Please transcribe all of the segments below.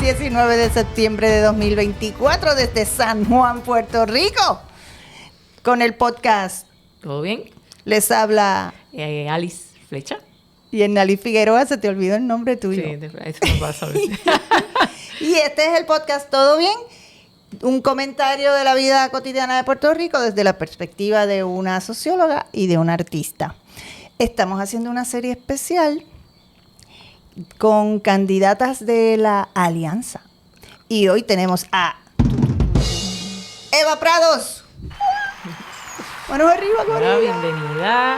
19 de septiembre de 2024 desde San Juan, Puerto Rico, con el podcast. ¿Todo bien? Les habla Alice Flecha. Y Ennalí Figueroa. Se te olvidó el nombre tuyo. Sí, eso me pasa a veces. Y este es el podcast ¿Todo bien? Un comentario de la vida cotidiana de Puerto Rico desde la perspectiva de una socióloga y de una artista. Estamos haciendo una serie especial con candidatas de la Alianza. Y hoy tenemos a Eva Prados. Manos arriba, Hola, bienvenida.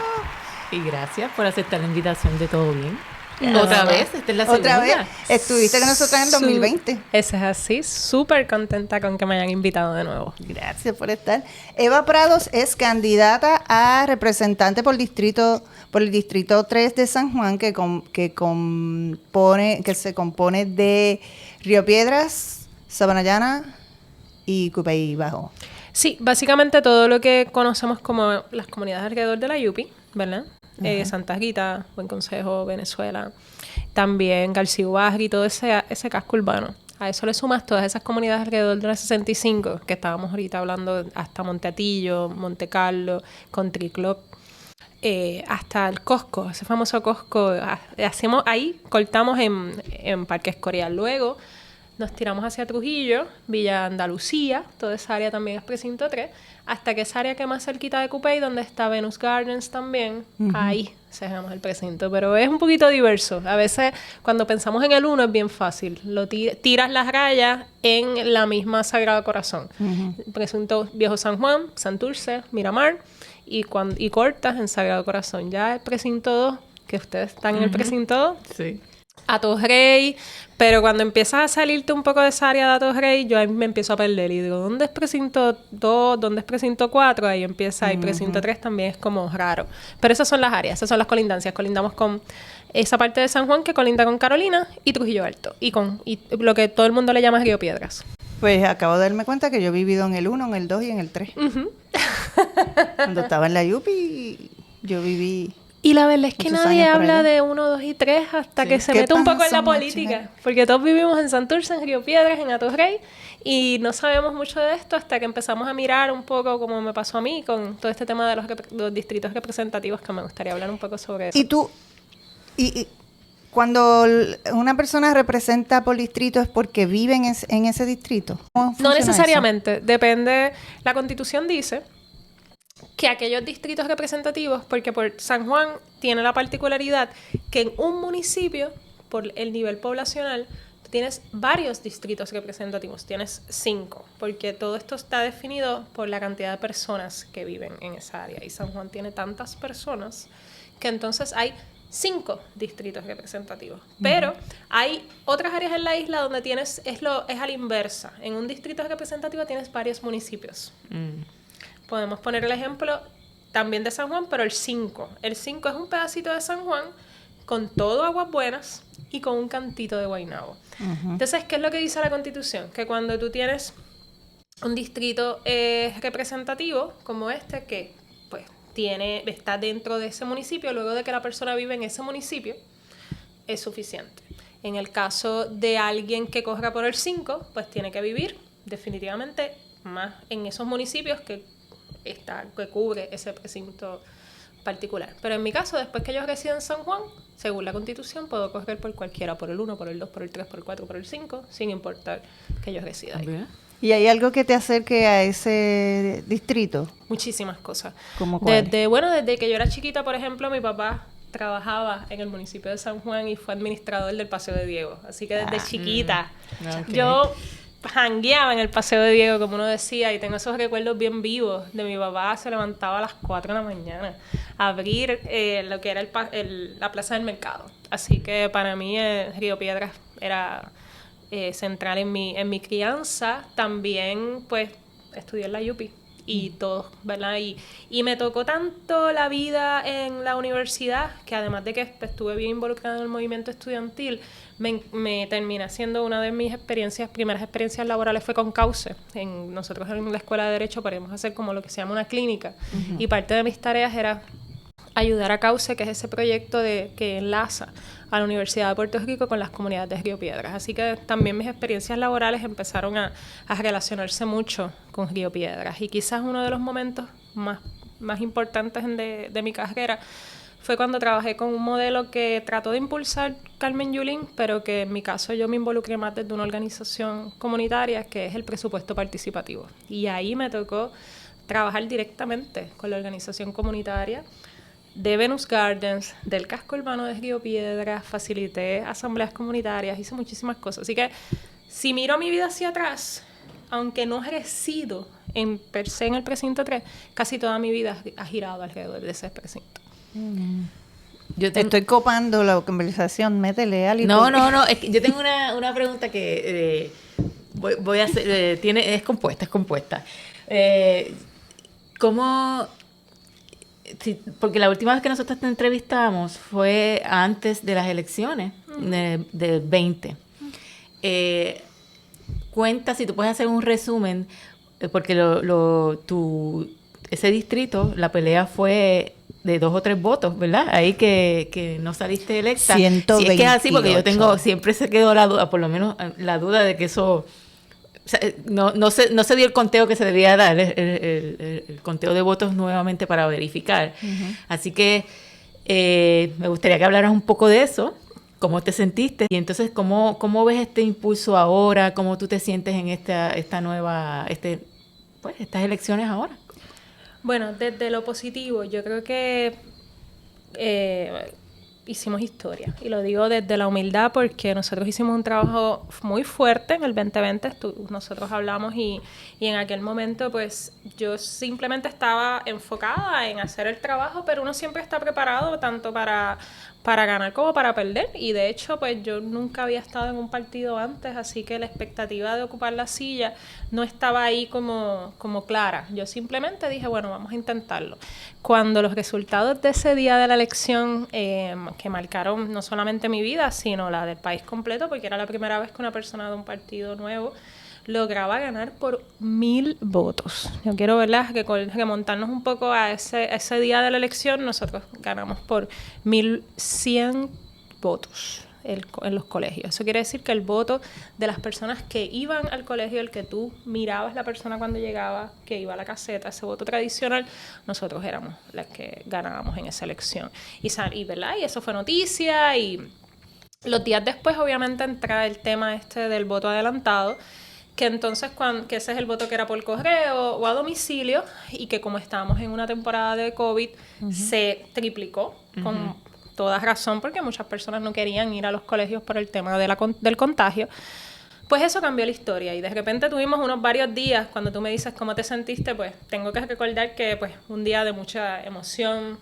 Y gracias por aceptar la invitación de Todo Bien. No. Otra vez, esta es la segunda. Otra vez, estuviste con nosotros en 2020. Eso es así, súper contenta con que me hayan invitado de nuevo. Gracias por estar. Eva Prados es candidata a representante por el distrito 3 de San Juan, que se compone de Río Piedras, Sabana Llana y Cupey Bajo. Sí, básicamente todo lo que conocemos como las comunidades alrededor de la Yupi, ¿verdad? Santa Rita, Buen Consejo, Venezuela, también García Barri, todo ese casco urbano. A eso le sumas todas esas comunidades alrededor de la 65, que estábamos ahorita hablando, hasta Monteatillo, Monte Carlo, Country Club, hasta el Costco, ese famoso Costco. Ahí cortamos en Parque Escorial. Luego nos tiramos hacia Trujillo, Villa Andalucía, toda esa área también es precinto 3, hasta que esa área que más cerquita de Cupey, donde está Venus Gardens también, ahí cerramos el precinto. Pero es un poquito diverso. A veces, cuando pensamos en el 1, es bien fácil. Tiras las rayas en la misma Sagrado Corazón. Precinto Viejo San Juan, Santurce, Miramar, y cortas en Sagrado Corazón. Ya el precinto 2, que ustedes están en el precinto 2, sí. Atorrey, pero cuando empiezas a salirte un poco de esa área de Atorrey, yo ahí me empiezo a perder y digo, ¿dónde es precinto 2? ¿Dónde es precinto 4? Ahí empieza, y precinto 3 también es como raro. Pero esas son las áreas, esas son las colindancias. Colindamos con esa parte de San Juan que colinda con Carolina y Trujillo Alto, y lo que todo el mundo le llama Río Piedras. Pues acabo de darme cuenta que yo he vivido en el 1, en el 2 y en el 3. Cuando estaba en la Yupi, yo viví... Y la verdad es que nadie habla de 1, 2 y 3 hasta que se mete un poco en la política. Porque todos vivimos en Santurce, en Río Piedras, en Atorrey, y no sabemos mucho de esto hasta que empezamos a mirar un poco, como me pasó a mí, con todo este tema de los distritos representativos, que me gustaría hablar un poco sobre eso. Y cuando una persona representa por distrito, ¿es porque vive en ese distrito? No necesariamente. Eso? Depende. La Constitución dice que aquellos distritos representativos, porque por San Juan tiene la particularidad que en un municipio, por el nivel poblacional, tienes varios distritos representativos, tienes 5, porque todo esto está definido por la cantidad de personas que viven en esa área, y San Juan tiene tantas personas que entonces hay 5 distritos representativos. Pero hay otras áreas en la isla donde tienes, es a la inversa. En un distrito representativo tienes varios municipios. Podemos poner el ejemplo también de San Juan, pero el 5. El 5 es un pedacito de San Juan con todo Aguas Buenas y con un cantito de Guaynabo. Entonces, ¿qué es lo que dice la Constitución? Que cuando tú tienes un distrito representativo como este, que pues está dentro de ese municipio, luego de que la persona vive en ese municipio, es suficiente. En el caso de alguien que corra por el 5, pues tiene que vivir definitivamente más en esos municipios que cubre ese precinto particular. Pero en mi caso, después que yo resido en San Juan, según la Constitución, puedo correr por cualquiera, por el 1, por el 2, por el 3, por el 4, por el 5, sin importar que yo resida ahí. ¿Y hay algo que te acerque a ese distrito? Muchísimas cosas. ¿Cómo cuál? Desde que yo era chiquita, por ejemplo, mi papá trabajaba en el municipio de San Juan y fue administrador del Paseo de Diego. Así que desde chiquita yo jangueaba en el Paseo de Diego, como uno decía, y tengo esos recuerdos bien vivos de mi papá. Se levantaba a las 4 de la mañana a abrir lo que era la plaza del mercado. Así que para mí Río Piedras era central en mi crianza. También pues estudié en la Yupi y todo, ¿verdad? Y me tocó tanto la vida en la universidad, que además de que estuve bien involucrada en el movimiento estudiantil, me terminé haciendo una de mis primeras experiencias laborales fue con Cauce. Nosotros en la Escuela de Derecho podemos hacer como lo que se llama una clínica, y parte de mis tareas era Ayudar a Cauce, que es ese proyecto que enlaza a la Universidad de Puerto Rico con las comunidades de Río Piedras. Así que también mis experiencias laborales empezaron a relacionarse mucho con Río Piedras. Y quizás uno de los momentos más importantes de mi carrera fue cuando trabajé con un modelo que trató de impulsar Carmen Yulín, pero que en mi caso yo me involucré más desde una organización comunitaria, que es el presupuesto participativo. Y ahí me tocó trabajar directamente con la organización comunitaria de Venus Gardens, del casco urbano de Río Piedras, facilité asambleas comunitarias, hice muchísimas cosas. Así que si miro mi vida hacia atrás, aunque no resido per se en el precinto 3, casi toda mi vida ha girado alrededor de ese precinto. Yo te estoy copando la conversación, métele, Ali. No, es que yo tengo una pregunta que voy a hacer, es compuesta. ¿Cómo...? Sí, porque la última vez que nosotros te entrevistamos fue antes de las elecciones del 20. Cuenta, si tú puedes hacer un resumen, porque ese distrito, la pelea fue de 2 o 3 votos, ¿verdad? Ahí que no saliste electa. 128. Si es que es así, porque siempre se quedó la duda, por lo menos la duda de que eso... O sea, no se dio el conteo que se debía dar, el conteo de votos nuevamente para verificar. Uh-huh. Así que me gustaría que hablaras un poco de eso, cómo te sentiste y entonces cómo ves este impulso ahora, cómo tú te sientes en esta nueva, estas elecciones ahora. Bueno, desde lo positivo, yo creo que hicimos historia. Y lo digo desde la humildad porque nosotros hicimos un trabajo muy fuerte en el 2020. Nosotros hablamos y en aquel momento pues yo simplemente estaba enfocada en hacer el trabajo, pero uno siempre está preparado tanto para ganar como para perder. Y de hecho pues yo nunca había estado en un partido antes, así que la expectativa de ocupar la silla no estaba ahí como clara. Yo simplemente dije, bueno, vamos a intentarlo. Cuando los resultados de ese día de la elección que marcaron no solamente mi vida, sino la del país completo, porque era la primera vez que una persona de un partido nuevo lograba ganar por 1,000 votos. Yo quiero, ¿verdad?, que remontarnos un poco a ese día de la elección. Nosotros ganamos por 1,100 votos en los colegios. Eso quiere decir que el voto de las personas que iban al colegio, el que tú mirabas la persona cuando llegaba, que iba a la caseta, ese voto tradicional, nosotros éramos las que ganábamos en esa elección. ¿Verdad? Y eso fue noticia, y los días después obviamente entra el tema del voto adelantado, que entonces que ese es el voto que era por correo o a domicilio, y que como estábamos en una temporada de COVID, uh-huh, se triplicó, uh-huh, con toda razón, porque muchas personas no querían ir a los colegios por el tema del contagio. Pues eso cambió la historia, y de repente tuvimos varios días. Cuando tú me dices cómo te sentiste, pues tengo que recordar que pues un día de mucha emoción,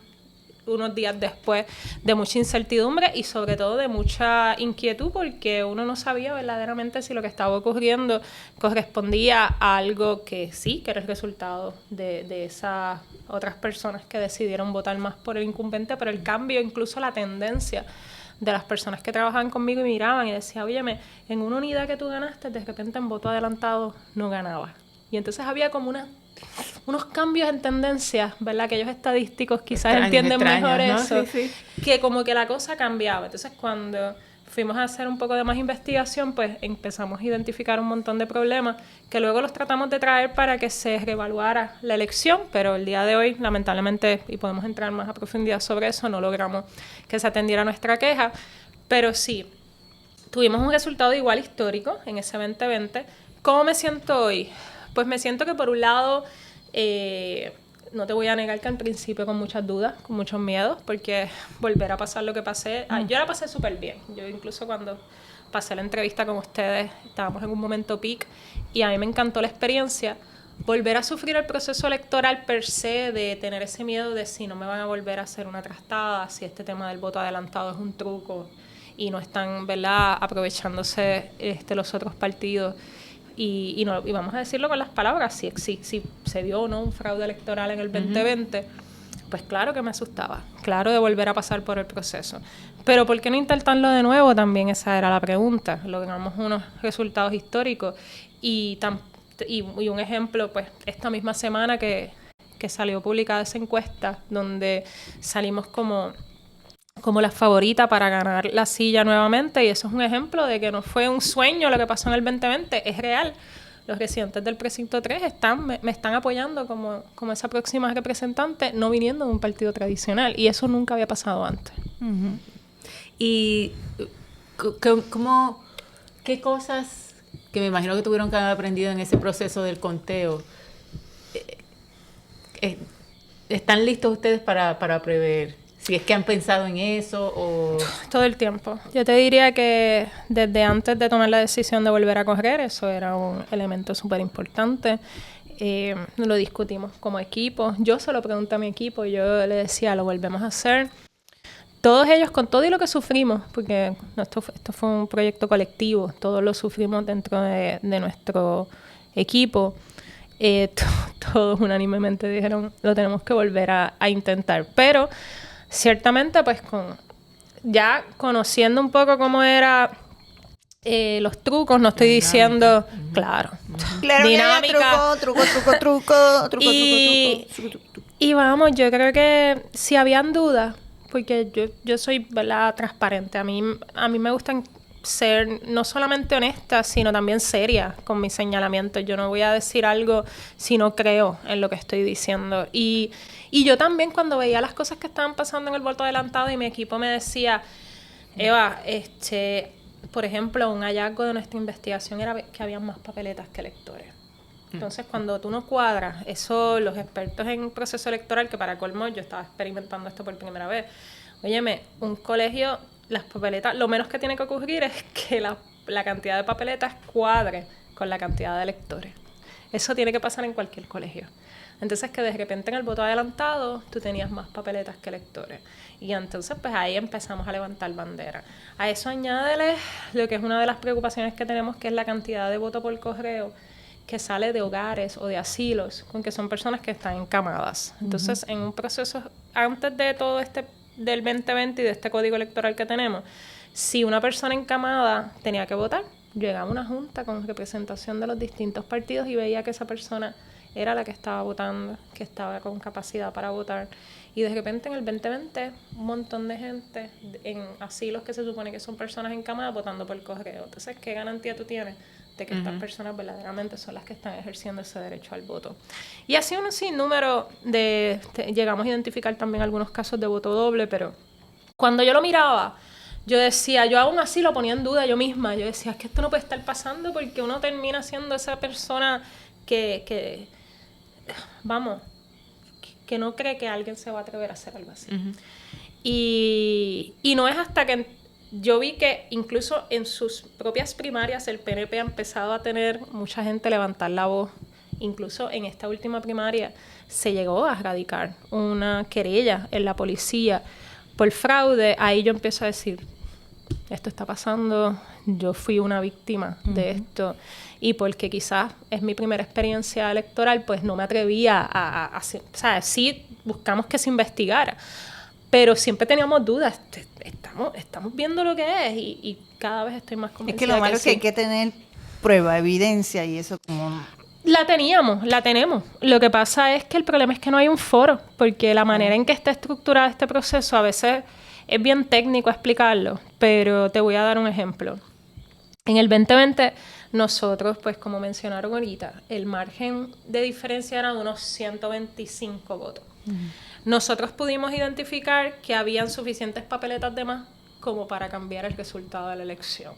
unos días después de mucha incertidumbre y sobre todo de mucha inquietud, porque uno no sabía verdaderamente si lo que estaba ocurriendo correspondía a algo que sí, que era el resultado de esas otras personas que decidieron votar más por el incumbente, pero el cambio, incluso la tendencia de las personas que trabajaban conmigo y miraban y decían, óyeme, en una unidad que tú ganaste, de repente en voto adelantado no ganabas. Y entonces había como unos cambios en tendencias, ¿verdad? Aquellos estadísticos quizás entienden mejor eso, ¿no? Sí. Que como que la cosa cambiaba. Entonces cuando fuimos a hacer un poco de más investigación, pues empezamos a identificar un montón de problemas que luego los tratamos de traer para que se reevaluara la elección, pero el día de hoy, lamentablemente, y podemos entrar más a profundidad sobre eso, no logramos que se atendiera nuestra queja, pero sí, tuvimos un resultado igual histórico en ese 2020. ¿Cómo me siento hoy? Pues me siento que por un lado, no te voy a negar que al principio con muchas dudas, con muchos miedos, porque volver a pasar lo que pasé, yo la pasé súper bien. Yo incluso cuando pasé la entrevista con ustedes, estábamos en un momento peak y a mí me encantó la experiencia. Volver a sufrir el proceso electoral per se, de tener ese miedo de si no me van a volver a hacer una trastada, si este tema del voto adelantado es un truco y no están, ¿verdad?, aprovechándose los otros partidos. Y vamos a decirlo con las palabras, si se dio o no un fraude electoral en el 2020, pues claro que me asustaba, claro, de volver a pasar por el proceso. Pero ¿por qué no intentarlo de nuevo? También esa era la pregunta. Logramos unos resultados históricos y un ejemplo, pues esta misma semana que que salió publicada esa encuesta, donde salimos como la favorita para ganar la silla nuevamente, y eso es un ejemplo de que no fue un sueño lo que pasó en el 2020, es real. Los residentes del precinto 3 me están apoyando como esa próxima representante, no viniendo de un partido tradicional, y eso nunca había pasado antes. Uh-huh. Y ¿qué cosas que me imagino que tuvieron que haber aprendido en ese proceso del conteo, están listos ustedes para prever? Si es que han pensado en eso o... Todo el tiempo. Yo te diría que desde antes de tomar la decisión de volver a correr, eso era un elemento súper importante. Lo discutimos como equipo. Yo se lo pregunté a mi equipo y yo le decía, lo volvemos a hacer. Todos ellos, con todo y lo que sufrimos, porque esto fue un proyecto colectivo, todos lo sufrimos dentro de nuestro equipo, todos unánimemente dijeron, lo tenemos que volver a intentar. Pero ciertamente, pues ya conociendo un poco cómo era los trucos, no estoy diciendo, claro, dinámica, truco. Y vamos, yo creo que si habían dudas, porque yo soy, ¿verdad?, transparente. A mí me gustan ser no solamente honesta, sino también seria con mis señalamientos. Yo no voy a decir algo si no creo en lo que estoy diciendo. Y yo también, cuando veía las cosas que estaban pasando en el voto adelantado y mi equipo me decía, Eva, por ejemplo, un hallazgo de nuestra investigación era que había más papeletas que electores. Entonces, cuando tú no cuadras, eso los expertos en proceso electoral, que para colmo yo estaba experimentando esto por primera vez, óyeme, un colegio, las papeletas, lo menos que tiene que ocurrir es que la cantidad de papeletas cuadre con la cantidad de electores. Eso tiene que pasar en cualquier colegio. Entonces, que de repente en el voto adelantado tú tenías más papeletas que electores. Y entonces, pues ahí empezamos a levantar bandera. A eso añádele lo que es una de las preocupaciones que tenemos, que es la cantidad de voto por correo que sale de hogares o de asilos, con que son personas que están encamadas. Entonces, en un proceso, antes de todo del 2020 y de este código electoral que tenemos, si una persona encamada tenía que votar, llegaba a una junta con representación de los distintos partidos y veía que esa persona era la que estaba votando, que estaba con capacidad para votar. Y de repente en el 2020, un montón de gente en asilos que se supone que son personas encamadas votando por correo. Entonces, ¿qué garantía tú tienes de que estas personas verdaderamente son las que están ejerciendo ese derecho al voto? Y así un sinnúmero llegamos a identificar también algunos casos de voto doble, pero cuando yo lo miraba, yo decía, yo aún así lo ponía en duda yo misma. Yo decía, es que esto no puede estar pasando, porque uno termina siendo esa persona que no cree que alguien se va a atrever a hacer algo así. Y no es hasta que yo vi que incluso en sus propias primarias el PNP ha empezado a tener mucha gente levantar la voz. Incluso en esta última primaria se llegó a radicar una querella en la policía por fraude. Ahí yo empiezo a decir, esto está pasando, yo fui una víctima de esto, y porque quizás es mi primera experiencia electoral, pues no me atrevía a hacer, o sea, sí buscamos que se investigara, pero siempre teníamos dudas. Estamos viendo lo que es, y cada vez estoy más convencida. Es que lo malo es que hay que tener prueba, evidencia, y eso como... La tenemos. Lo que pasa es que el problema es que no hay un foro, porque la manera en que está estructurado este proceso a veces es bien técnico explicarlo, pero te voy a dar un ejemplo. En el 2020, nosotros, pues como mencionaron ahorita, el margen de diferencia era de unos 125 votos. Nosotros pudimos identificar que habían suficientes papeletas de más como para cambiar el resultado de la elección.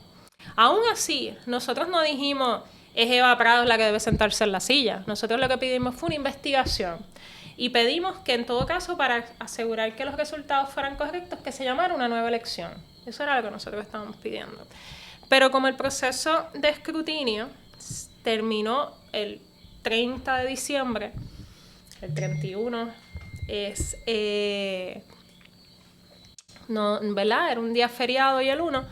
Aún así, nosotros no dijimos, es Eva Prados la que debe sentarse en la silla. Nosotros lo que pedimos fue una investigación. Y pedimos que, en todo caso, para asegurar que los resultados fueran correctos, que se llamara una nueva elección. Eso era lo que nosotros estábamos pidiendo. Pero como el proceso de escrutinio terminó el 30 de diciembre, el 31 es... no, ¿verdad? Era un día feriado y el 1.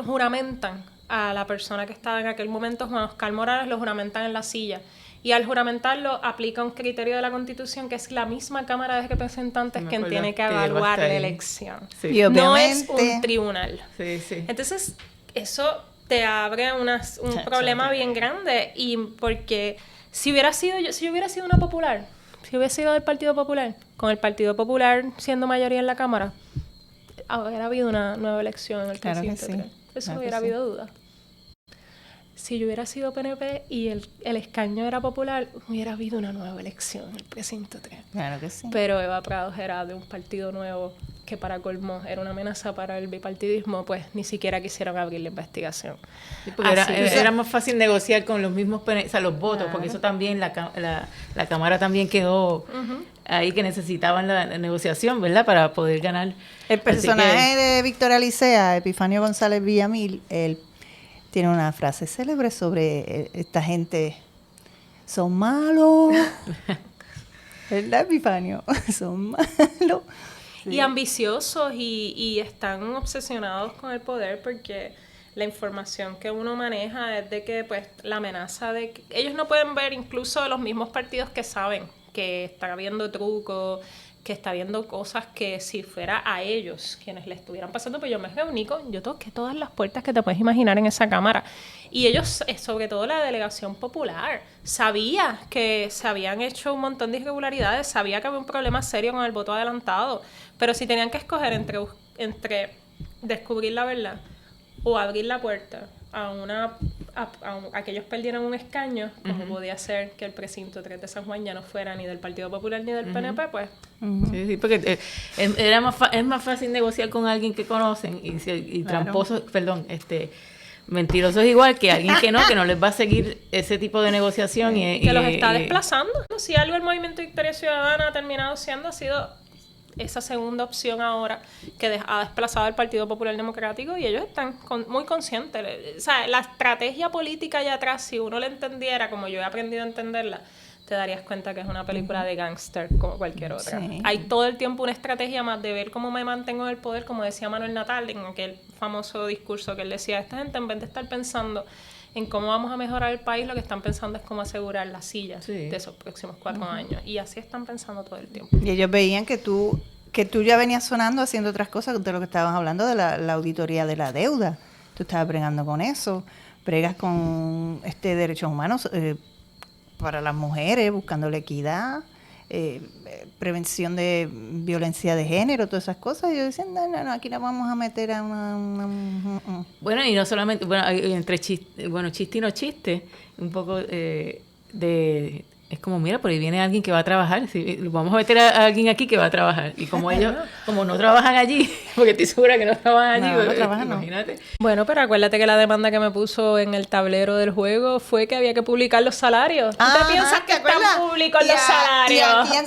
Juramentan a la persona que estaba en aquel momento, Juan Oscar Morales, lo juramentan en la silla. Y al juramentarlo aplica un criterio de la Constitución, que es la misma Cámara de Representantes quien tiene que evaluar la elección. Sí. Y obviamente, no es un tribunal. Sí. Entonces, eso te abre un problema bien grande, y porque Si yo hubiera sido una popular, si hubiera sido del Partido Popular, con el Partido Popular siendo mayoría en la Cámara, hubiera habido una nueva elección en el Claro que precinto sí. 3. Eso Claro no que hubiera sí. habido duda. Si yo hubiera sido PNP y el escaño era popular, hubiera habido una nueva elección en el precinto 3. Claro que sí. Pero Eva Prados era de un partido nuevo que para colmo era una amenaza para el bipartidismo, pues ni siquiera quisieron abrir la investigación. Sí, porque Así, era más fácil negociar con los mismos, o sea, los votos, porque eso también, la Cámara también quedó ahí que necesitaban la negociación, ¿verdad? Para poder ganar. El personaje de Víctor Alicea, Epifanio González Villamil, él tiene una frase célebre sobre esta gente. Son malos. ¿Verdad, Epifanio? Son malos. Sí. Y ambiciosos y están obsesionados con el poder porque la información que uno maneja es de que pues la amenaza de que ellos no pueden ver incluso los mismos partidos que saben que está habiendo trucos, que está habiendo cosas que si fuera a ellos quienes le estuvieran pasando, pues yo me reuní yo toqué todas las puertas que te puedes imaginar en esa cámara. Y ellos, sobre todo la delegación popular, sabía que se habían hecho un montón de irregularidades, sabía que había un problema serio con el voto adelantado, pero si tenían que escoger entre descubrir la verdad o abrir la puerta a que ellos perdieran un escaño, como podía ser que el precinto 3 de San Juan ya no fuera ni del Partido Popular ni del PNP, pues... Sí, porque es más fácil negociar con alguien que conocen y tramposos, perdón, mentirosos igual que alguien que no les va a seguir ese tipo de negociación. Que los está desplazando. Si algo el Movimiento Victoria Ciudadana ha terminado siendo, ha sido esa segunda opción ahora que ha desplazado al Partido Popular Democrático y ellos están muy conscientes. O sea, la estrategia política allá atrás, si uno la entendiera como yo he aprendido a entenderla, te darías cuenta que es una película de gángster como cualquier otra. Sí. Hay todo el tiempo una estrategia más de ver cómo me mantengo en el poder, como decía Manuel Natal en aquel famoso discurso que él decía, esta gente en vez de estar pensando en cómo vamos a mejorar el país, lo que están pensando es cómo asegurar las sillas de esos próximos 4 años. Y así están pensando todo el tiempo. Y ellos veían que tú ya venías sonando haciendo otras cosas de lo que estabas hablando de la auditoría de la deuda. Tú estabas bregando con eso, bregas con derechos humanos para las mujeres, buscando la equidad, prevención de violencia de género, todas esas cosas. Y yo decía, no, aquí nos vamos a meter a una... Bueno, y no solamente, entre chiste y no chiste, un poco es como, mira, por ahí viene alguien que va a trabajar. ¿Sí? Vamos a meter a alguien aquí que va a trabajar. Y como ellos, como no trabajan allí, porque estoy segura que no trabajan allí, no trabajan, imagínate. Bueno, pero acuérdate que la demanda que me puso en el tablero del juego fue que había que publicar los salarios. ¿Tú te piensas que están públicos los salarios? ¿Y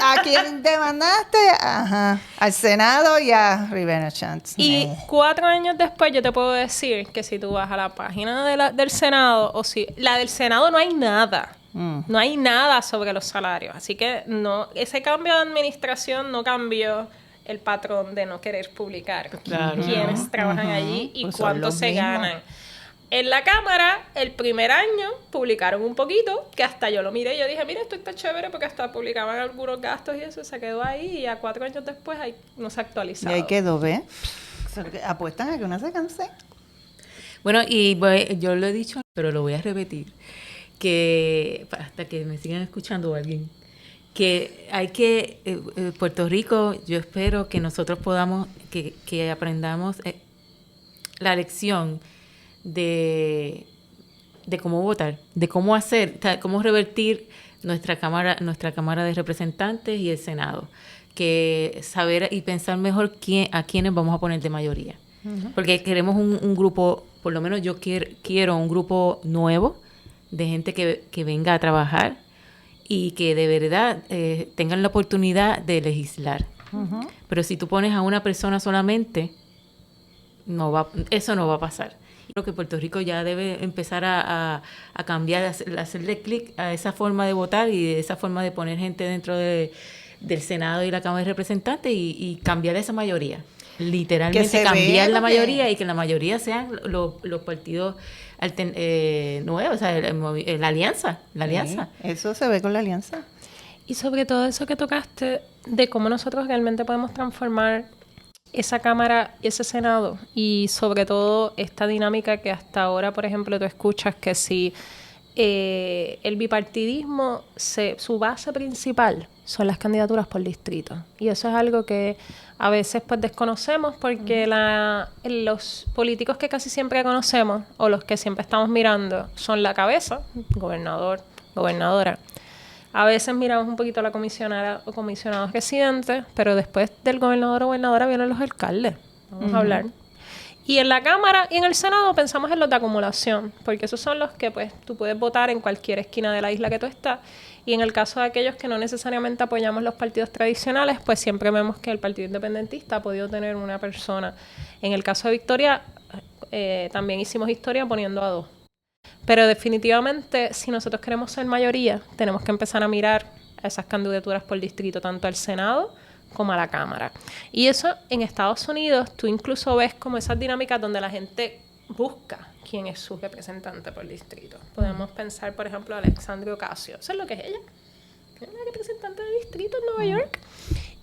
a quién demandaste? Ajá, al Senado y a Rivera Chance. Y 4 años después yo te puedo decir que si tú vas a la página del Senado, o si la del Senado no hay nada. No hay nada sobre los salarios. Así que no, ese cambio de administración no cambió el patrón de no querer publicar quiénes trabajan allí y pues cuánto se ganan. En la Cámara, el primer año, publicaron un poquito, que hasta yo lo miré y yo dije, mira, esto está chévere porque hasta publicaban algunos gastos y eso se quedó ahí y a 4 años después no se ha actualizado. Y ahí quedó, ¿ves? Apuestan a que una se canse. Bueno, y yo lo he dicho, pero lo voy a repetir, que hasta que me sigan escuchando alguien, que hay que, Puerto Rico, yo espero que nosotros podamos, que aprendamos la lección de cómo votar, de cómo hacer, cómo revertir nuestra cámara de representantes y el Senado, que saber y pensar mejor a quiénes vamos a poner de mayoría. Porque queremos un grupo, por lo menos yo quiero un grupo nuevo de gente que venga a trabajar y que de verdad tengan la oportunidad de legislar. Pero si tú pones a una persona solamente, eso no va a pasar. Creo que Puerto Rico ya debe empezar a cambiar, a hacerle clic a esa forma de votar y de esa forma de poner gente dentro del Senado y la Cámara de Representantes y cambiar esa mayoría. Literalmente cambiar la mayoría y que la mayoría sean los partidos nuevos, o sea, la alianza. Sí, eso se ve con la alianza. Y sobre todo eso que tocaste de cómo nosotros realmente podemos transformar esa Cámara y ese Senado, y sobre todo esta dinámica que hasta ahora, por ejemplo, tú escuchas que si el bipartidismo, su base principal son las candidaturas por distrito. Y eso es algo que a veces pues desconocemos porque los políticos que casi siempre conocemos o los que siempre estamos mirando son la cabeza, gobernador, gobernadora. A veces miramos un poquito a la comisionada o comisionados residentes, pero después del gobernador o gobernadora vienen los alcaldes. Vamos a hablar. Y en la Cámara y en el Senado pensamos en los de acumulación, porque esos son los que pues tú puedes votar en cualquier esquina de la isla que tú estás. Y en el caso de aquellos que no necesariamente apoyamos los partidos tradicionales, pues siempre vemos que el Partido Independentista ha podido tener una persona. En el caso de Victoria, también hicimos historia poniendo a 2. Pero definitivamente, si nosotros queremos ser mayoría, tenemos que empezar a mirar a esas candidaturas por distrito, tanto al Senado como a la Cámara. Y eso en Estados Unidos, tú incluso ves como esas dinámicas donde la gente busca quién es su representante por distrito. Podemos pensar, por ejemplo, a Alexandria Ocasio. ¿Eso es lo que es ella? Es una representante de distrito en Nueva York.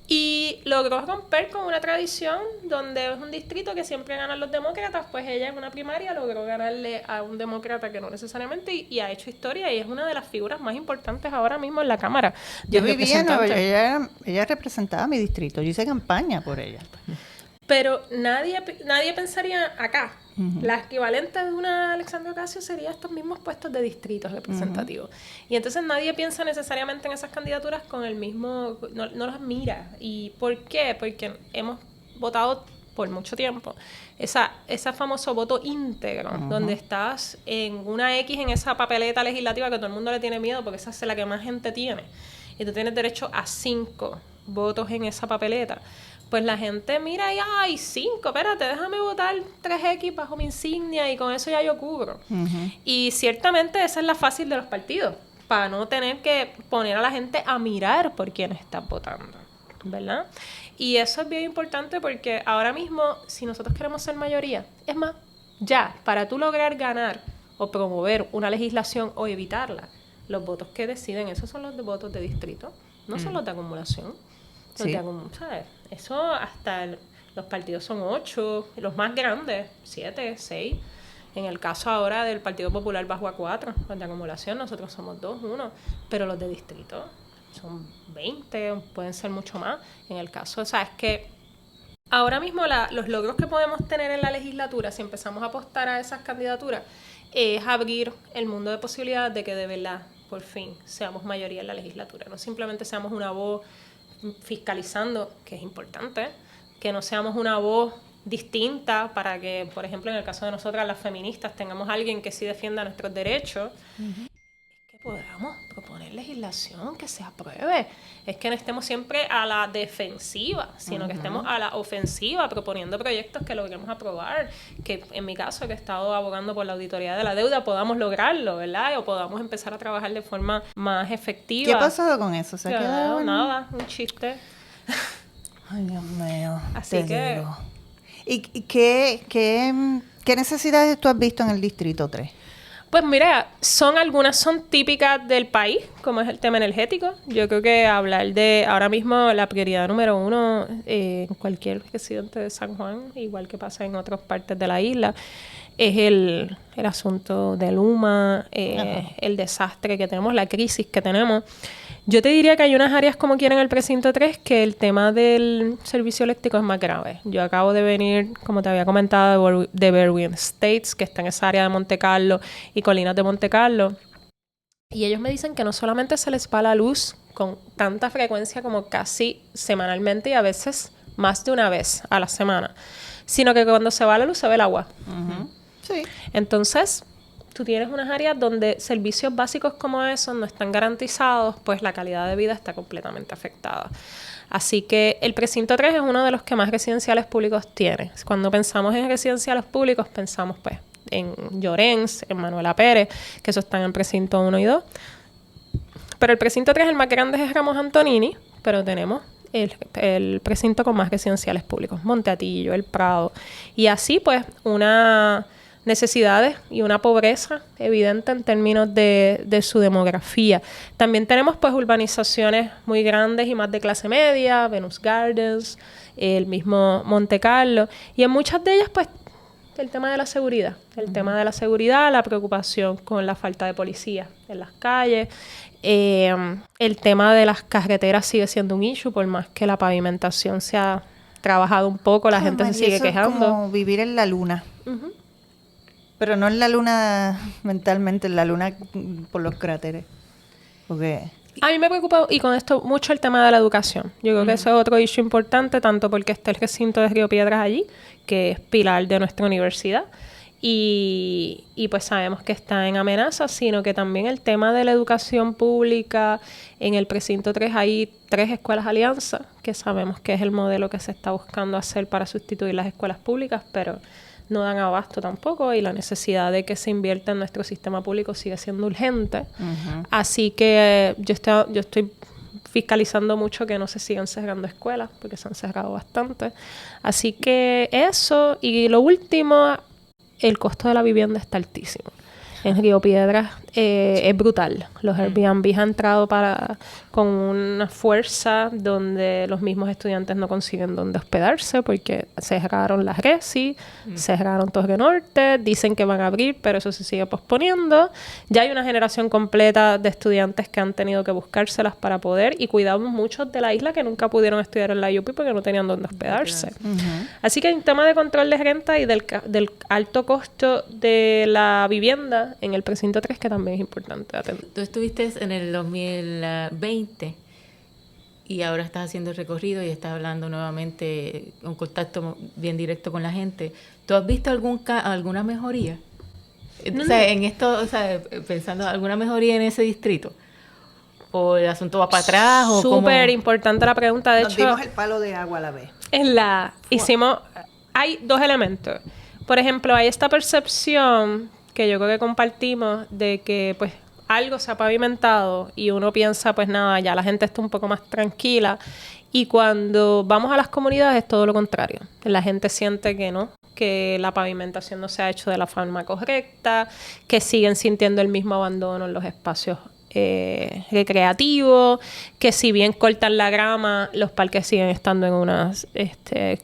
Y logró romper con una tradición donde es un distrito que siempre ganan los demócratas, pues ella en una primaria logró ganarle a un demócrata que no necesariamente, y ha hecho historia y es una de las figuras más importantes ahora mismo en la Cámara. Yo vivía en Nueva York, ella representaba mi distrito, yo hice campaña por ella. Pero nadie pensaría acá. La equivalente de una Alexandria Ocasio sería estos mismos puestos de distritos representativos. Y entonces nadie piensa necesariamente en esas candidaturas con el mismo... No las mira. ¿Y por qué? Porque hemos votado por mucho tiempo ese famoso voto íntegro, donde estás en una X en esa papeleta legislativa que todo el mundo le tiene miedo porque esa es la que más gente tiene. Y tú tienes derecho a 5 votos en esa papeleta. Pues la gente mira y, ¡ay, 5! Espérate, déjame votar 3X bajo mi insignia y con eso ya yo cubro. Y ciertamente esa es la fácil de los partidos, para no tener que poner a la gente a mirar por quién está votando, ¿verdad? Y eso es bien importante porque ahora mismo, si nosotros queremos ser mayoría, es más, ya, para tú lograr ganar o promover una legislación o evitarla, los votos que deciden, esos son los votos de distrito, no son los de acumulación. Sí. ¿Sabes? Eso hasta los partidos son 8, los más grandes, 7, 6. En el caso ahora del Partido Popular bajó a 4, los de acumulación, nosotros somos 2, 1, pero los de distrito son 20, pueden ser mucho más. En el caso, o sea, es que ahora mismo los logros que podemos tener en la legislatura, si empezamos a apostar a esas candidaturas, es abrir el mundo de posibilidades de que de verdad, por fin, seamos mayoría en la legislatura. No simplemente seamos una voz fiscalizando, que es importante, que no seamos una voz distinta para que, por ejemplo, en el caso de nosotras las feministas, tengamos alguien que sí defienda nuestros derechos, es que podamos proponer legislación que se apruebe, es que no estemos siempre a la defensiva, sino que estemos a la ofensiva proponiendo proyectos que logremos aprobar, que en mi caso, que he estado abogando por la auditoría de la deuda, podamos lograrlo, ¿verdad? O podamos empezar a trabajar de forma más efectiva. ¿Qué ha pasado con eso? ¿Se ha quedado nada, un chiste. Ay, Dios mío. Así que... Digo. ¿Y qué necesidades tú has visto en el Distrito 3? Pues mira, algunas son típicas del país, como es el tema energético. Yo creo que hablar de ahora mismo la prioridad número 1 en cualquier residente de San Juan, igual que pasa en otras partes de la isla, es el asunto de Luma, el desastre que tenemos, la crisis que tenemos. Yo te diría que hay unas áreas como quiera en el precinto 3 que el tema del servicio eléctrico es más grave. Yo acabo de venir, como te había comentado, de Berwyn Estates, que está en esa área de Monte Carlo y Colinas de Monte Carlo. Y ellos me dicen que no solamente se les va la luz con tanta frecuencia como casi semanalmente y a veces más de una vez a la semana, sino que cuando se va la luz se ve el agua. Sí. Entonces, tú tienes unas áreas donde servicios básicos como esos no están garantizados, pues la calidad de vida está completamente afectada. Así que el precinto 3 es uno de los que más residenciales públicos tiene. Cuando pensamos en residenciales públicos, pensamos pues en Llorens, en Manuela Pérez, que eso está en el precinto 1 y 2. Pero el precinto 3, el más grande es Ramos Antonini, pero tenemos el precinto con más residenciales públicos, Monteatillo, El Prado. Y así pues una... necesidades y una pobreza evidente en términos de su demografía. También tenemos pues urbanizaciones muy grandes y más de clase media, Venus Gardens, el mismo Monte Carlo, y en muchas de ellas pues el tema de la seguridad. El tema de la seguridad, la preocupación con la falta de policía en las calles. El tema de las carreteras sigue siendo un issue, por más que la pavimentación se ha trabajado un poco, la gente se sigue quejando. Es como vivir en la luna. Pero no en la luna mentalmente, en la luna por los cráteres. Porque... A mí me preocupa, y con esto, mucho el tema de la educación. Yo creo que eso es otro issue importante, tanto porque está el recinto de Río Piedras allí, que es pilar de nuestra universidad, y pues sabemos que está en amenaza, sino que también el tema de la educación pública. En el precinto 3 hay 3 escuelas alianza, que sabemos que es el modelo que se está buscando hacer para sustituir las escuelas públicas, pero no dan abasto tampoco, y la necesidad de que se invierta en nuestro sistema público sigue siendo urgente. Así que yo estoy fiscalizando mucho que no se sigan cerrando escuelas, porque se han cerrado bastante. Así que eso, y lo último, el costo de la vivienda está altísimo. En Río Piedras es brutal. Los Airbnb han entrado con una fuerza donde los mismos estudiantes no consiguen dónde hospedarse porque cerraron las Resi, cerraron Torre Norte, dicen que van a abrir, pero eso se sigue posponiendo. Ya hay una generación completa de estudiantes que han tenido que buscárselas para poder, y cuidamos muchos de la isla que nunca pudieron estudiar en la UP porque no tenían dónde hospedarse. Así que hay un tema de control de renta y del alto costo de la vivienda en el precinto 3 que también es importante atender. Tú estuviste en el 2020 y ahora estás haciendo el recorrido y estás hablando nuevamente, un contacto bien directo con la gente. ¿Tú has visto alguna mejoría? O sea, en esto, o sea, pensando, ¿alguna mejoría en ese distrito? ¿O el asunto va para atrás? ¿O súper importante la pregunta. De Nos hecho, dimos el palo de agua a la vez. Hay 2 elementos. Por ejemplo, hay esta percepción que yo creo que compartimos de que pues algo se ha pavimentado y uno piensa pues nada, ya la gente está un poco más tranquila, y cuando vamos a las comunidades es todo lo contrario. La gente siente que no, que la pavimentación no se ha hecho de la forma correcta, que siguen sintiendo el mismo abandono en los espacios recreativos, que si bien cortan la grama, los parques siguen estando en unas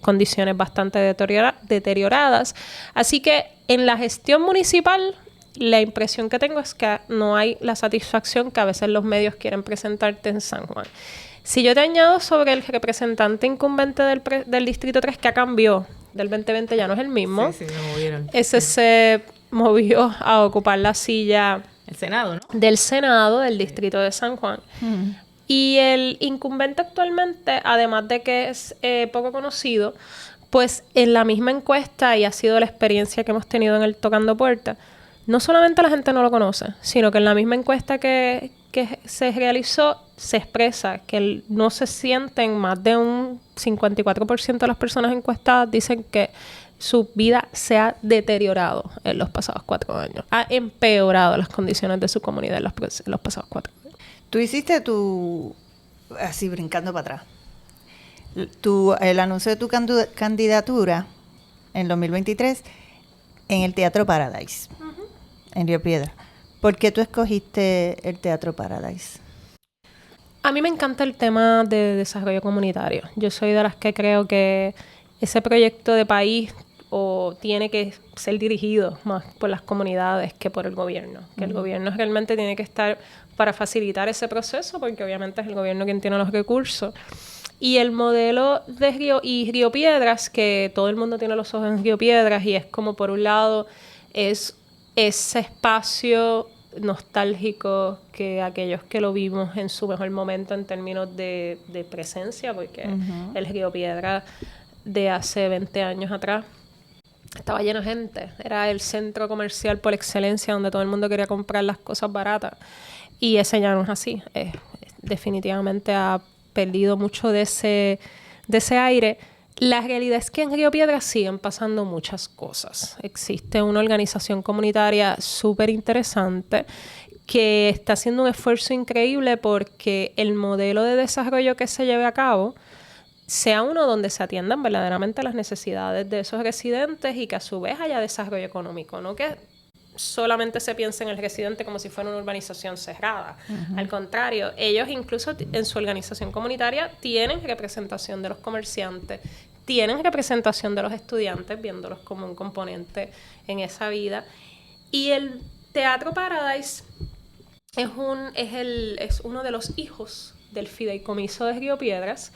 condiciones bastante deterioradas. Así que en la gestión municipal, la impresión que tengo es que no hay la satisfacción que a veces los medios quieren presentarte en San Juan. Si yo te añado sobre el representante incumbente del Distrito 3, que cambió, del 2020 ya no es el mismo. Sí, lo movieron. Ese se movió a ocupar la silla el Senado, ¿no? Del Senado del Distrito de San Juan. Y el incumbente actualmente, además de que es poco conocido, pues en la misma encuesta, y ha sido la experiencia que hemos tenido en el Tocando Puertas, no solamente la gente no lo conoce, sino que en la misma encuesta que se realizó se expresa que no se sienten, más de un 54% de las personas encuestadas dicen que su vida se ha deteriorado en los pasados 4 años. Ha empeorado las condiciones de su comunidad en los pasados 4 años. Tú hiciste así brincando para atrás, el anuncio de tu candidatura en 2023 en el Teatro Paradise, en Río Piedras. ¿Por qué tú escogiste el Teatro Paradise? A mí me encanta el tema de desarrollo comunitario. Yo soy de las que creo que ese proyecto de país tiene que ser dirigido más por las comunidades que por el gobierno. Que el gobierno realmente tiene que estar para facilitar ese proceso, porque obviamente es el gobierno quien tiene los recursos. Y el modelo de Río Piedras, que todo el mundo tiene los ojos en Río Piedras, y es como por un lado es ese espacio nostálgico que aquellos que lo vimos en su mejor momento en términos de presencia, porque el Río Piedras de hace 20 años atrás estaba lleno de gente. Era el centro comercial por excelencia donde todo el mundo quería comprar las cosas baratas. Y ese ya no es así. Definitivamente ha perdido mucho de ese aire. La realidad es que en Río Piedras siguen pasando muchas cosas. Existe una organización comunitaria súper interesante que está haciendo un esfuerzo increíble porque el modelo de desarrollo que se lleve a cabo sea uno donde se atiendan verdaderamente las necesidades de esos residentes y que a su vez haya desarrollo económico, no que solamente se piense en el residente como si fuera una urbanización cerrada. Al contrario, ellos incluso en su organización comunitaria tienen representación de los comerciantes, tienen representación de los estudiantes, viéndolos como un componente en esa vida. Y el Teatro Paradise es uno de los hijos del Fideicomiso de Río Piedras,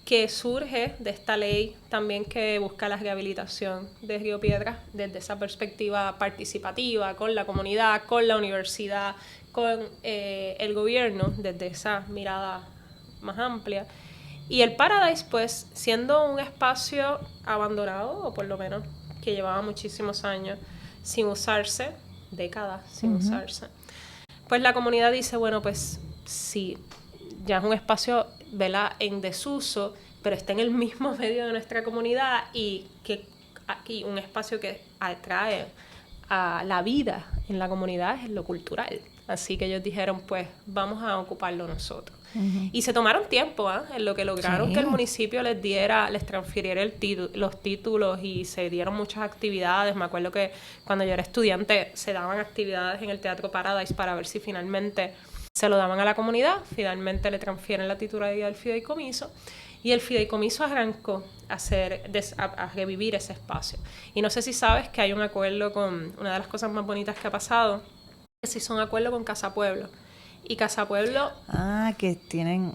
que surge de esta ley también que busca la rehabilitación de Río Piedras desde esa perspectiva participativa, con la comunidad, con la universidad, con el gobierno, desde esa mirada más amplia. Y el Paradise, pues, siendo un espacio abandonado, o por lo menos que llevaba muchísimos años sin usarse, décadas sin usarse, pues la comunidad dice, bueno, pues sí, ya es un espacio, ¿verdad?, en desuso, pero está en el mismo medio de nuestra comunidad y que aquí un espacio que atrae a la vida en la comunidad es lo cultural. Así que ellos dijeron, pues vamos a ocuparlo nosotros. Y se tomaron tiempo en lo que lograron que el municipio les transfiriera los títulos y se dieron muchas actividades. Me acuerdo que cuando yo era estudiante se daban actividades en el Teatro Paradise para ver si finalmente se lo daban a la comunidad. Finalmente le transfieren la titularidad del fideicomiso y el fideicomiso arrancó a revivir ese espacio. Y no sé si sabes que hay un acuerdo con una de las cosas más bonitas que ha pasado, que se hizo un acuerdo con Casa Pueblo. Y Casa Pueblo... que tienen...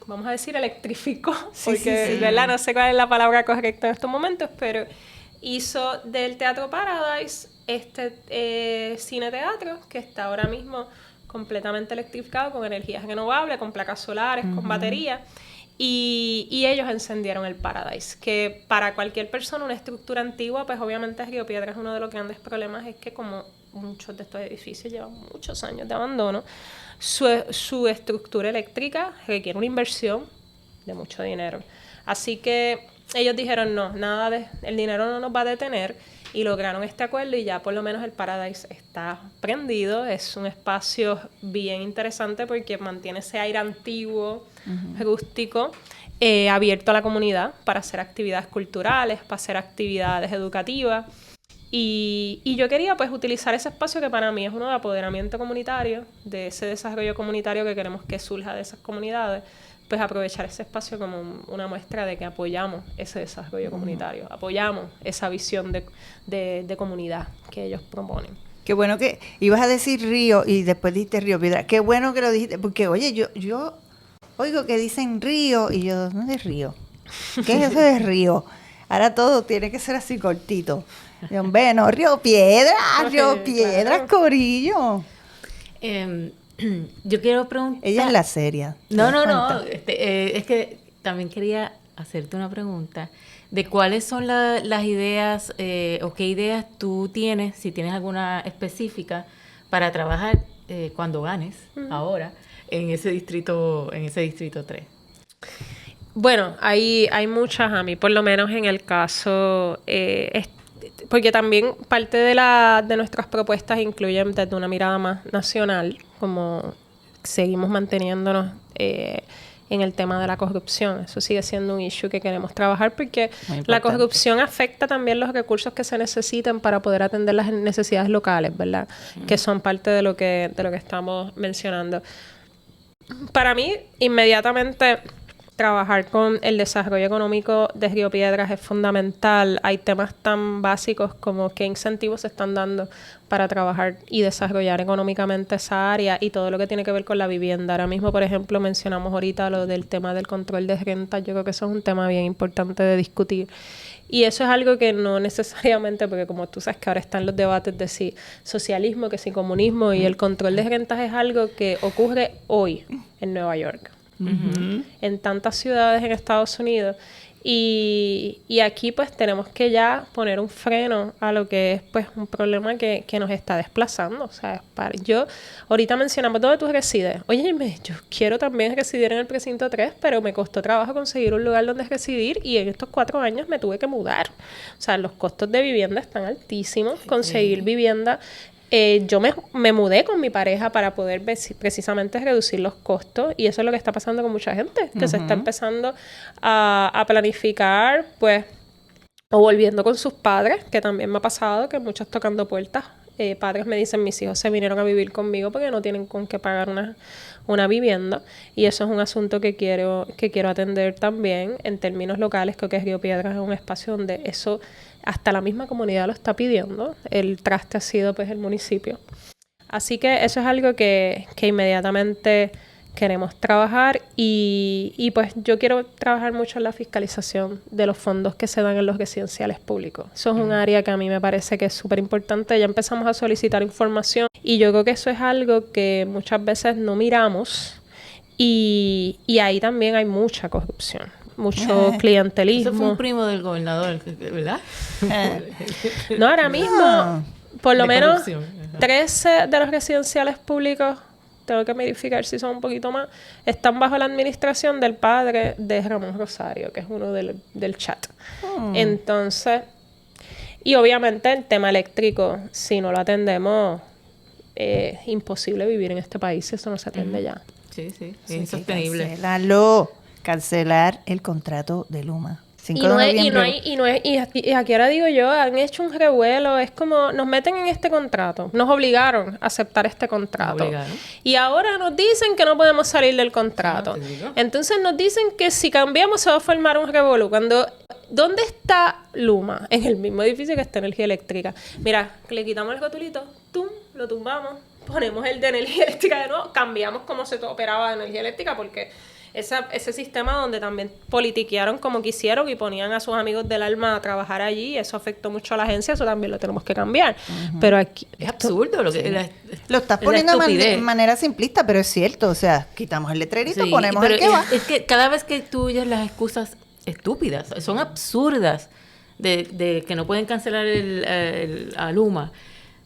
vamos a decir, electrificó, porque ¿verdad? No sé cuál es la palabra correcta en estos momentos, pero hizo del Teatro Paradise este cine-teatro que está ahora mismo completamente electrificado con energías renovables, con placas solares, con baterías. Y ellos encendieron el Paradise, que para cualquier persona, una estructura antigua, pues obviamente Río Piedras, uno de los grandes problemas es que como muchos de estos edificios llevan muchos años de abandono, su estructura eléctrica requiere una inversión de mucho dinero. Así que ellos dijeron, no, el dinero no nos va a detener, y lograron este acuerdo y ya por lo menos el Paradise está prendido. Es un espacio bien interesante porque mantiene ese aire antiguo, rústico, abierto a la comunidad para hacer actividades culturales, para hacer actividades educativas. Y yo quería pues utilizar ese espacio que para mí es uno de apoderamiento comunitario, de ese desarrollo comunitario que queremos que surja de esas comunidades, pues aprovechar ese espacio como una muestra de que apoyamos ese desarrollo comunitario, apoyamos esa visión de comunidad que ellos proponen. Qué bueno que ibas a decir Río y después dijiste Río Piedras. Qué bueno que lo dijiste, porque oye, yo oigo que dicen Río y yo, ¿dónde es Río? ¿Qué es eso de Río? Ahora todo tiene que ser así cortito. Bueno, Río Piedras, claro. Corillo. Yo quiero preguntar... Ella es la seria. No. Es que también quería hacerte una pregunta de cuáles son las ideas o qué ideas tú tienes, si tienes alguna específica, para trabajar cuando ganes ahora en ese distrito 3. Bueno, hay muchas a mí, por lo menos en el caso... porque también parte de nuestras propuestas incluyen desde una mirada más nacional, como seguimos manteniéndonos en el tema de la corrupción. Eso sigue siendo un issue que queremos trabajar porque la corrupción afecta también los recursos que se necesitan para poder atender las necesidades locales, ¿verdad? Que son parte de lo que estamos mencionando. Para mí, inmediatamente... trabajar con el desarrollo económico de Río Piedras es fundamental. Hay temas tan básicos como qué incentivos se están dando para trabajar y desarrollar económicamente esa área y todo lo que tiene que ver con la vivienda. Ahora mismo, por ejemplo, mencionamos ahorita lo del tema del control de rentas. Yo creo que eso es un tema bien importante de discutir. Y eso es algo que no necesariamente, porque como tú sabes que ahora están los debates de si socialismo, que si comunismo, y el control de rentas es algo que ocurre hoy en Nueva York. En tantas ciudades en Estados Unidos y aquí pues tenemos que ya poner un freno a lo que es pues un problema que nos está desplazando. O sea, yo ahorita mencionamos dónde tú resides. Óyeme, yo quiero también residir en el precinto 3, pero me costó trabajo conseguir un lugar donde residir y en estos 4 años me tuve que mudar. O sea, los costos de vivienda están altísimos. Conseguir vivienda... yo me mudé con mi pareja para poder precisamente reducir los costos y eso es lo que está pasando con mucha gente, que se está empezando a planificar, pues, o volviendo con sus padres, que también me ha pasado, que muchos tocando puertas padres me dicen, mis hijos se vinieron a vivir conmigo porque no tienen con qué pagar una vivienda, y eso es un asunto que quiero atender también en términos locales. Creo que Río Piedras es un espacio donde eso hasta la misma comunidad lo está pidiendo. El traste ha sido pues el municipio. Así que eso es algo que inmediatamente queremos trabajar, y pues yo quiero trabajar mucho en la fiscalización de los fondos que se dan en los residenciales públicos. Eso es un área que a mí me parece que es súper importante. Ya empezamos a solicitar información y yo creo que eso es algo que muchas veces no miramos, y ahí también hay mucha corrupción, mucho clientelismo. Eso fue un primo del gobernador, ¿verdad? No, ahora mismo, por lo menos corrupción. 13 de los residenciales públicos, tengo que verificar si son un poquito más, están bajo la administración del padre de Ramón Rosario, que es uno del chat. Entonces, y obviamente el tema eléctrico, si no lo atendemos, es imposible vivir en este país si eso no se atiende ya. Sí, es insostenible. Cancelar el contrato de Luma. Y aquí ahora digo yo, han hecho un revuelo, es como nos meten en este contrato, nos obligaron a aceptar este contrato. Y ahora nos dicen que no podemos salir del contrato. Entonces nos dicen que si cambiamos se va a formar un revuelo. ¿Dónde está Luma? En el mismo edificio que está Energía Eléctrica. Mira, le quitamos el rotulito, lo tumbamos, ponemos el de Energía Eléctrica de nuevo, cambiamos cómo se operaba Energía Eléctrica, porque ese sistema donde también politiquearon como quisieron y ponían a sus amigos del alma a trabajar allí, eso afectó mucho a la agencia, eso también lo tenemos que cambiar. Pero aquí es absurdo lo que lo estás poniendo de manera simplista, pero es cierto, o sea, quitamos el letrerito, ponemos el que va. Es que cada vez que tú oyes las excusas estúpidas, son absurdas, de que no pueden cancelar a Luma.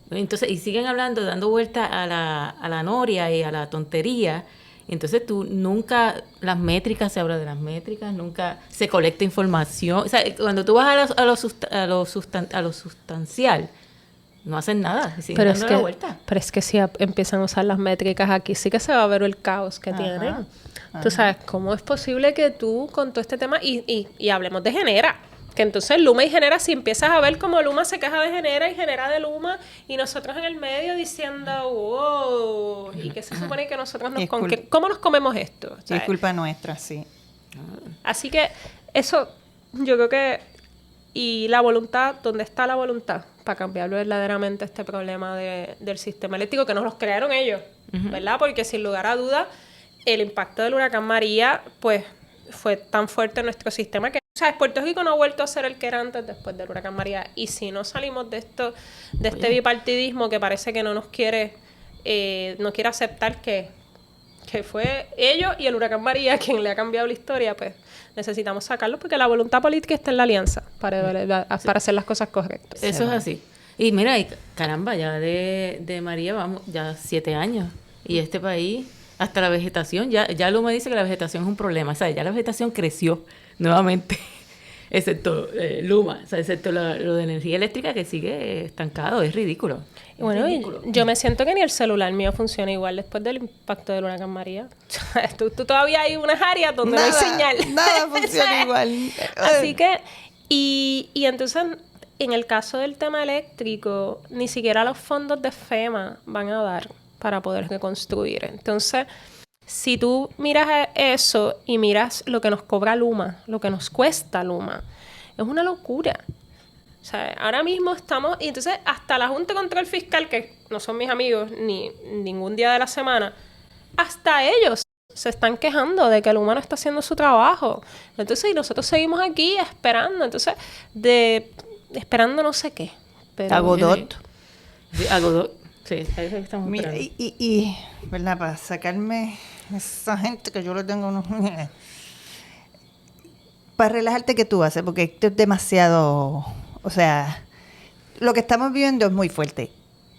Entonces, y siguen hablando, dando vuelta a la noria y a la tontería. Entonces tú nunca, las métricas, se habla de las métricas, nunca se colecta información. O sea, cuando tú vas a lo sustancial, no hacen nada, siguen dando la vuelta. Pero es que si empiezan a usar las métricas aquí, sí que se va a ver el caos que tienen. Tú sabes, ¿cómo es posible que tú con todo este tema, y hablemos de Genera, que entonces Luma y Genera, si empiezas a ver cómo Luma se queja de Genera y Genera de Luma, y nosotros en el medio diciendo, wow, y que se supone que nosotros ¿cómo nos comemos esto? Sí, es culpa nuestra, sí. Así que eso, yo creo que, y la voluntad, ¿dónde está la voluntad para cambiar verdaderamente este problema del sistema eléctrico, que nos los crearon ellos, ¿verdad? Porque sin lugar a dudas, el impacto del huracán María, pues, fue tan fuerte en nuestro sistema que, o sea, Puerto Rico no ha vuelto a ser el que era antes después del huracán María. Y si no salimos de este bipartidismo que parece que no quiere aceptar que fue ellos y el huracán María quien le ha cambiado la historia, pues necesitamos sacarlo, porque la voluntad política está en la alianza para hacer las cosas correctas. Eso es así. Y mira, caramba, ya de María vamos, ya 7 años. Y este país, hasta la vegetación, ya Luma dice que la vegetación es un problema. O sea, ya la vegetación creció nuevamente, excepto Luma, o sea, excepto lo de energía eléctrica, que sigue estancado, es ridículo. Bueno, ridículo. Y yo me siento que ni el celular mío funciona igual después del impacto del huracán María. tú todavía hay unas áreas donde no hay señal. Nada funciona igual. Así que, y entonces, en el caso del tema eléctrico, ni siquiera los fondos de FEMA van a dar para poder reconstruir. Entonces, si tú miras eso y miras lo que nos cobra Luma, lo que nos cuesta Luma, es una locura. O sea, ahora mismo estamos... Y entonces, hasta la Junta de Control Fiscal, que no son mis amigos ni ningún día de la semana, hasta ellos se están quejando de que Luma no está haciendo su trabajo. Entonces, y nosotros seguimos aquí esperando. Entonces, esperando no sé qué. Pero, a Godot. Sí, a Godot. Sí, ahí es que estamos esperando. Y ¿verdad? Para sacarme esa gente que yo le tengo para relajarte, ¿qué tú haces? Porque esto es demasiado, o sea, lo que estamos viviendo es muy fuerte.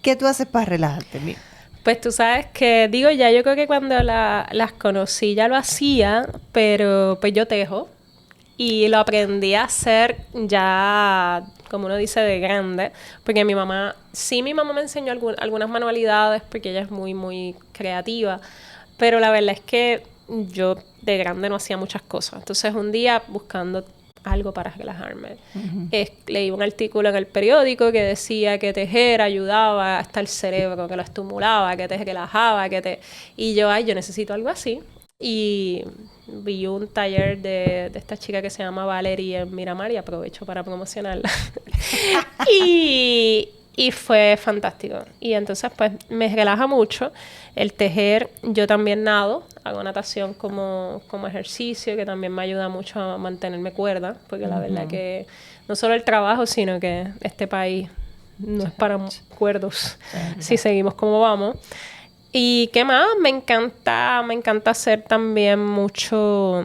¿Qué tú haces para relajarte? Mira. Pues tú sabes que, digo, ya yo creo que cuando las conocí ya lo hacía, pero pues yo tejo. Y lo aprendí a hacer ya, como uno dice, de grande. Porque mi mamá me enseñó algunas manualidades, porque ella es muy, muy creativa. Pero la verdad es que yo de grande no hacía muchas cosas. Entonces un día buscando algo para relajarme. Leí un artículo en el periódico que decía que tejer ayudaba hasta el cerebro, que lo estimulaba, que te relajaba, y yo necesito algo así. Y vi un taller de esta chica que se llama Valerie en Miramar y aprovecho para promocionarla. Y fue fantástico. Y entonces, pues, me relaja mucho el tejer. Yo también nado, hago natación como ejercicio, que también me ayuda mucho a mantenerme cuerda, porque la verdad que no solo el trabajo, sino que este país no es para cuerdos si seguimos como vamos. ¿Y qué más? Me encanta hacer también mucho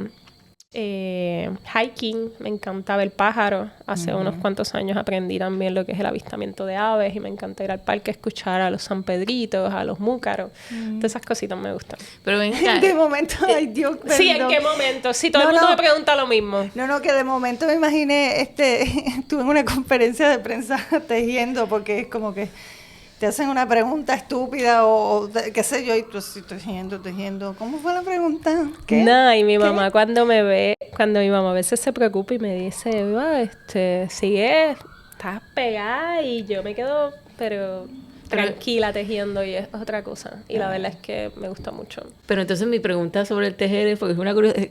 hiking, me encanta ver pájaros. Hace unos cuantos años aprendí también lo que es el avistamiento de aves y me encanta ir al parque a escuchar a los sanpedritos, a los múcaros. Todas esas cositas me gustan. Pero ven acá. De momento, ay Dios, perdón. Sí, ¿en qué momento? Sí, todo el mundo me pregunta lo mismo. No, que de momento me imaginé, estuve en una conferencia de prensa tejiendo, porque es como que te hacen una pregunta estúpida o qué sé yo, y tú sí, tejiendo. ¿Cómo fue la pregunta? ¿Qué? No, y mi mamá cuando mi mamá a veces se preocupa y me dice, sigue, estás pegada, y yo me quedo, pero tranquila tejiendo, y es otra cosa. Y la verdad es que me gusta mucho. Pero entonces mi pregunta sobre el tejer es, porque es una curiosidad.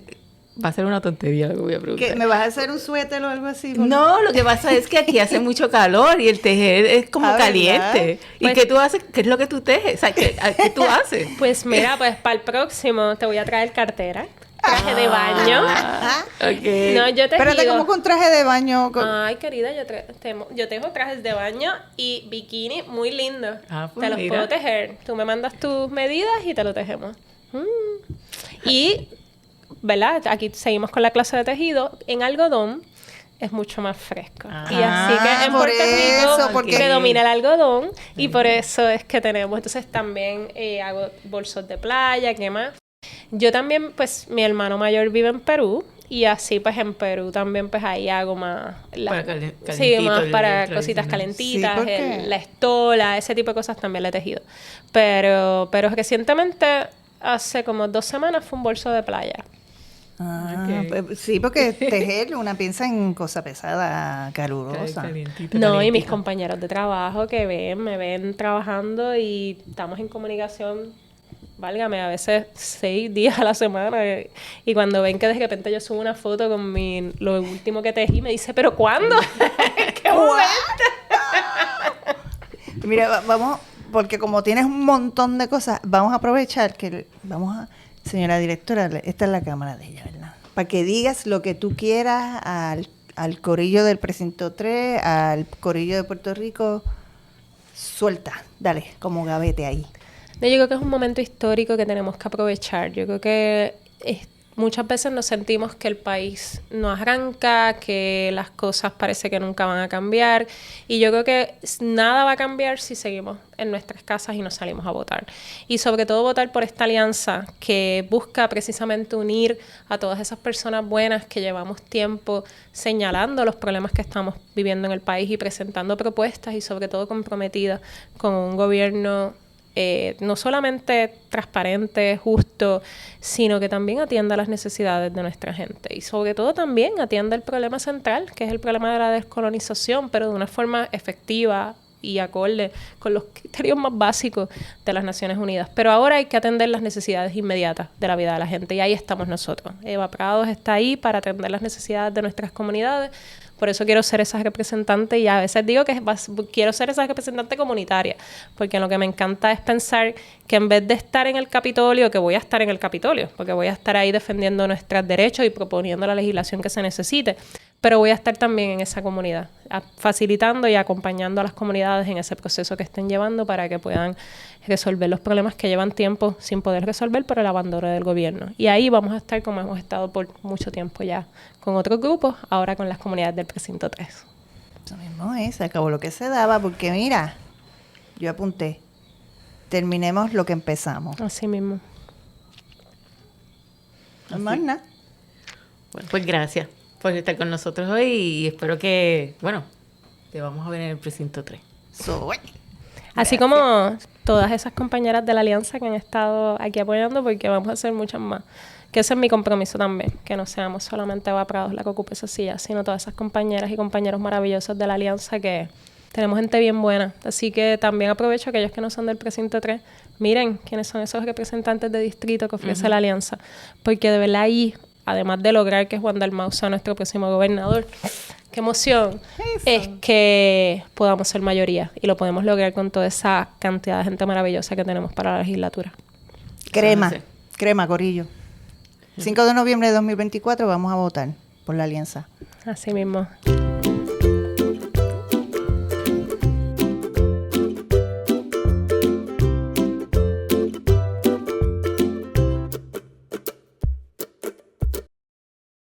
Va a ser una tontería lo que voy a preguntar. ¿Qué, ¿Me vas a hacer un suéter o algo así? No, lo que pasa es que aquí hace mucho calor y el tejer es como caliente. ¿Y qué tú haces? ¿Qué es lo que tú tejes? O sea, ¿qué tú haces? Pues mira, pues para el próximo te voy a traer cartera, traje de baño. Okay. No, yo te Espérate, ¿cómo con traje de baño? Ay, querida, yo tejo trajes de baño y bikini muy lindo. Pues te los puedo tejer. Tú me mandas tus medidas y te lo tejemos. Y ¿verdad? Aquí seguimos con la clase de tejido. En algodón es mucho más fresco. Y así que en Puerto Rico predomina el algodón y por eso es que tenemos. Entonces también hago bolsos de playa, ¿qué más? Yo también, pues mi hermano mayor vive en Perú y así pues en Perú también pues ahí hago más más para cositas calentitas, la estola, ese tipo de cosas también le he tejido. Pero recientemente, hace como 2 semanas, fue un bolso de playa. Pues, sí, porque tejer, una piensa en cosa pesada, calurosa. No, y mis compañeros de trabajo que me ven trabajando y estamos en comunicación, válgame, a veces 6 días a la semana, y cuando ven que de repente yo subo una foto con lo último que tejí, me dice, ¿pero cuándo? ¿Qué momento? Mira, vamos, porque como tienes un montón de cosas, vamos a aprovechar señora directora, esta es la cámara de ella, ¿verdad? Para que digas lo que tú quieras al corillo del Precinto 3, al corillo de Puerto Rico. Suelta, dale, como gavete ahí. Yo creo que es un momento histórico que tenemos que aprovechar. Yo creo que muchas veces nos sentimos que el país no arranca, que las cosas parece que nunca van a cambiar, y yo creo que nada va a cambiar si seguimos en nuestras casas y no salimos a votar. Y sobre todo votar por esta alianza que busca precisamente unir a todas esas personas buenas que llevamos tiempo señalando los problemas que estamos viviendo en el país y presentando propuestas, y sobre todo comprometidas con un gobierno no solamente transparente, justo, sino que también atienda las necesidades de nuestra gente. Y sobre todo también atienda el problema central, que es el problema de la descolonización, pero de una forma efectiva y acorde con los criterios más básicos de las Naciones Unidas. Pero ahora hay que atender las necesidades inmediatas de la vida de la gente, y ahí estamos nosotros. Eva Prados está ahí para atender las necesidades de nuestras comunidades. Por eso quiero ser esa representante, y a veces digo que quiero ser esa representante comunitaria, porque lo que me encanta es pensar que en vez de estar en el Capitolio, que voy a estar en el Capitolio, porque voy a estar ahí defendiendo nuestros derechos y proponiendo la legislación que se necesite, pero voy a estar también en esa comunidad, facilitando y acompañando a las comunidades en ese proceso que estén llevando para que puedan resolver los problemas que llevan tiempo sin poder resolver por el abandono del gobierno. Y ahí vamos a estar como hemos estado por mucho tiempo ya, con otros grupos, ahora con las comunidades del Precinto 3. Eso mismo es, se acabó lo que se daba, porque mira, yo apunté, terminemos lo que empezamos. Así mismo. No más nada. Bueno, pues gracias por estar con nosotros hoy, y espero que, te vamos a ver en el Precinto 3. Así como todas esas compañeras de la alianza que han estado aquí apoyando, porque vamos a hacer muchas más. Que ese es mi compromiso también, que no seamos solamente Eva Prados la que ocupe esa silla, sino todas esas compañeras y compañeros maravillosos de la alianza que tenemos gente bien buena. Así que también aprovecho a aquellos que no son del precinto 3, miren quiénes son esos representantes de distrito que ofrece la alianza, porque de verdad ahí, además de lograr que Juan Dalmau sea nuestro próximo gobernador, qué emoción, es que podamos ser mayoría y lo podemos lograr con toda esa cantidad de gente maravillosa que tenemos para la legislatura. Crema, corillo. 5 de noviembre de 2024 vamos a votar por la alianza. Así mismo.